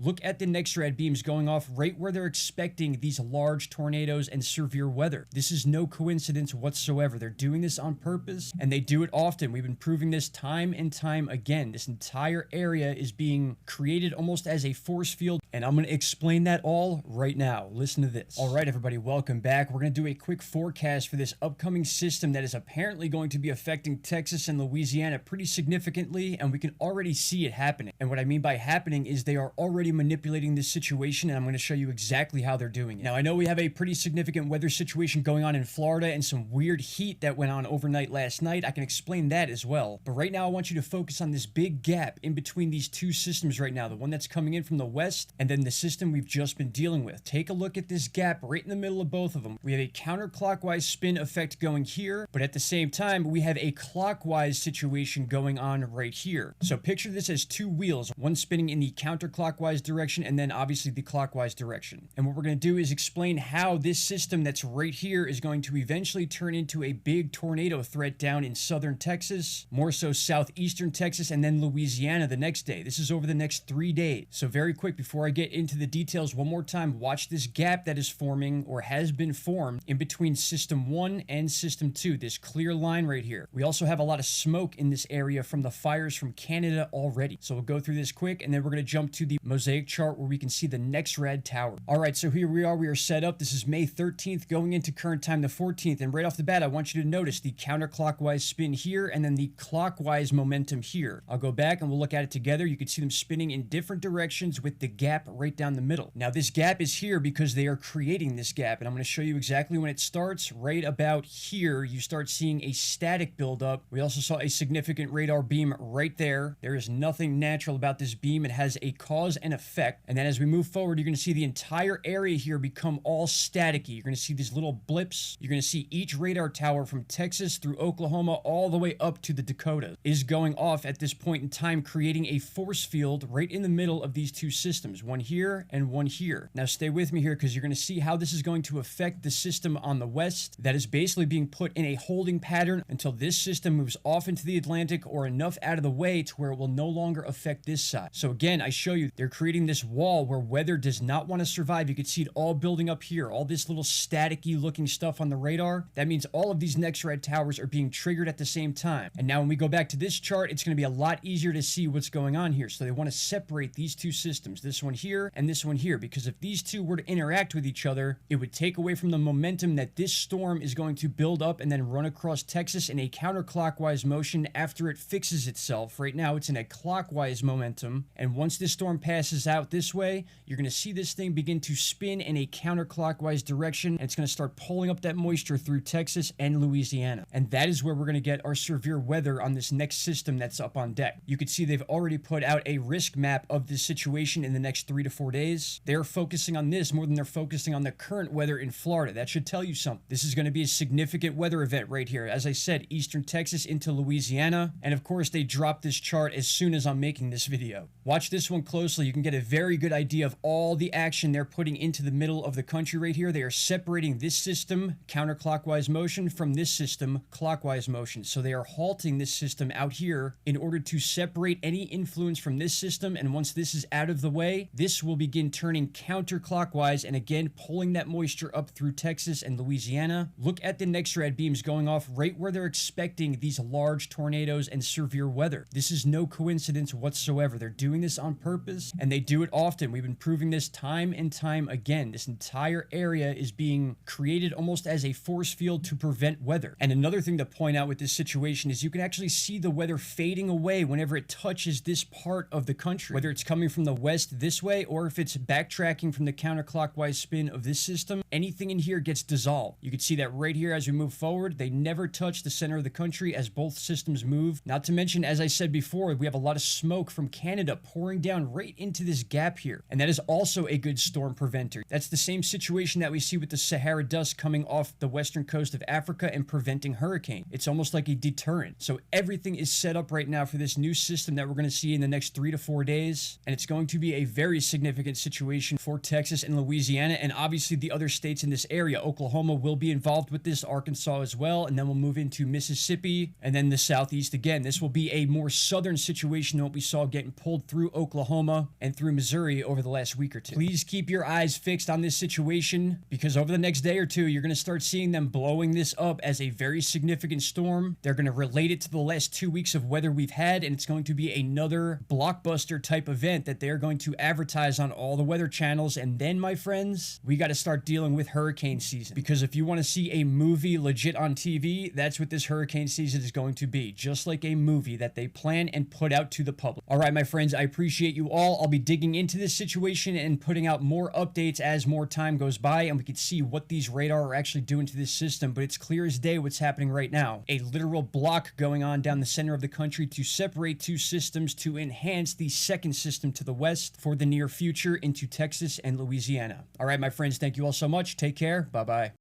Look at the next red beams going off right where they're expecting these large tornadoes and severe weather. This is no coincidence whatsoever. They're doing this on purpose, and they do it often. We've been proving this time and time again. This entire area is being created almost as a force field, and I'm going to explain that all right now. Listen to this. All right, everybody, welcome back. We're going to do a quick forecast for this upcoming system that is apparently going to be affecting Texas and Louisiana pretty significantly, and we can already see it happening. And what I mean by happening is they are already manipulating this situation, and I'm going to show you exactly how they're doing it. Now, I know we have a pretty significant weather situation going on in Florida and some weird heat that went on overnight last night. I can explain that as well. But right now, I want you to focus on this big gap in between these two systems right now, the one that's coming in from the west and then the system we've just been dealing with. Take a look at this gap right in the middle of both of them. We have a counterclockwise spin effect going here, but at the same time, we have a clockwise situation going on right here. So picture this as two wheels, one spinning in the counterclockwise direction and then obviously the clockwise direction. And what we're going to do is explain how this system that's right here is going to eventually turn into a big tornado threat down in southern Texas, more so southeastern Texas, and then Louisiana the next day. This is over the next 3 days. So very quick, before I get into the details one more time, watch this gap that is forming or has been formed in between system 1 and system 2, this clear line right here. We also have a lot of smoke in this area from the fires from Canada already. So we'll go through this quick, and then we're going to jump to the mosaic chart where we can see the next red tower. All right, so here we are set up. This is May 13th going into current time the 14th, and right off the bat, I want you to notice the counterclockwise spin here and then the clockwise momentum here. I'll go back and we'll look at it together. You can see them spinning in different directions with the gap right down the middle. Now, this gap is here because they are creating this gap, and I'm going to show you exactly when it starts. Right about here, you start seeing a static buildup. We also saw a significant radar beam right there. There is nothing natural about this beam. It has a cause and effect, and then as we move forward, you're going to see the entire area here become all staticky. You're going to see these little blips. You're going to see each radar tower from Texas through Oklahoma all the way up to the Dakotas is going off at this point in time, creating a force field right in the middle of these two systems, one here and one here. Now stay with me here because you're going to see how this is going to affect the system on the west that is basically being put in a holding pattern until this system moves off into the Atlantic or enough out of the way to where it will no longer affect this side. So again, I show you they're creating this wall where weather does not want to survive. You can see it all building up here, all this little staticky looking stuff on the radar. That means all of these next red towers are being triggered at the same time. And now when we go back to this chart, it's going to be a lot easier to see what's going on here. So they want to separate these two systems, this one here and this one here, because if these two were to interact with each other, it would take away from the momentum that this storm is going to build up and then run across Texas in a counterclockwise motion after it fixes itself. Right now, it's in a clockwise momentum, and once this storm passes out this way, you're going to see this thing begin to spin in a counterclockwise direction, and it's going to start pulling up that moisture through Texas and Louisiana. And that is where we're going to get our severe weather on this next system that's up on deck. You can see they've already put out a risk map of this situation in the next 3 to 4 days. They're focusing on this more than they're focusing on the current weather in Florida. That should tell you something. This is going to be a significant weather event right here. As I said, eastern Texas into Louisiana. And of course, they dropped this chart as soon as I'm making this video. Watch this one closely. You can get a very good idea of all the action they're putting into the middle of the country right here. They are separating this system, counterclockwise motion, from this system, clockwise motion. So they are halting this system out here in order to separate any influence from this system. And once this is out of the way, this will begin turning counterclockwise and again pulling that moisture up through Texas and Louisiana. Look at the next red beams going off right where they're expecting these large tornadoes and severe weather. This is no coincidence whatsoever. They're doing this on purpose, and they do it often. We've been proving this time and time again. This entire area is being created almost as a force field to prevent weather. And another thing to point out with this situation is you can actually see the weather fading away whenever it touches this part of the country, whether it's coming from the west this way or if it's backtracking from the counterclockwise spin of this system. Anything in here gets dissolved. You can see that right here as we move forward. They never touch the center of the country as both systems move. Not to mention, as I said before, we have a lot of smoke from Canada pouring down right into this gap here. And that is also a good storm preventer. That's the same situation that we see with the Sahara dust coming off the western coast of Africa and preventing hurricane. It's almost like a deterrent. So everything is set up right now for this new system that we're going to see in the next 3 to 4 days. And it's going to be a very significant situation for Texas and Louisiana, and obviously the other states in this area. Oklahoma will be involved with this, Arkansas as well, and then we'll move into Mississippi and then the southeast again. This will be a more southern situation than what we saw getting pulled through Oklahoma and and through Missouri over the last week or two. Please keep your eyes fixed on this situation, because over the next day or two, you're going to start seeing them blowing this up as a very significant storm. They're going to relate it to the last 2 weeks of weather we've had, and it's going to be another blockbuster type event that they're going to advertise on all the weather channels. And then, my friends, we got to start dealing with hurricane season, because if you want to see a movie legit on TV, that's what this hurricane season is going to be, just like a movie that they plan and put out to the public. All right, my friends, I appreciate you all. I'll be digging into this situation and putting out more updates as more time goes by and we can see what these radar are actually doing to this system. But it's clear as day what's happening right now. A literal block going on down the center of the country to separate two systems to enhance the second system to the west for the near future into Texas and Louisiana. All right, my friends, thank you all so much. Take care. Bye-bye.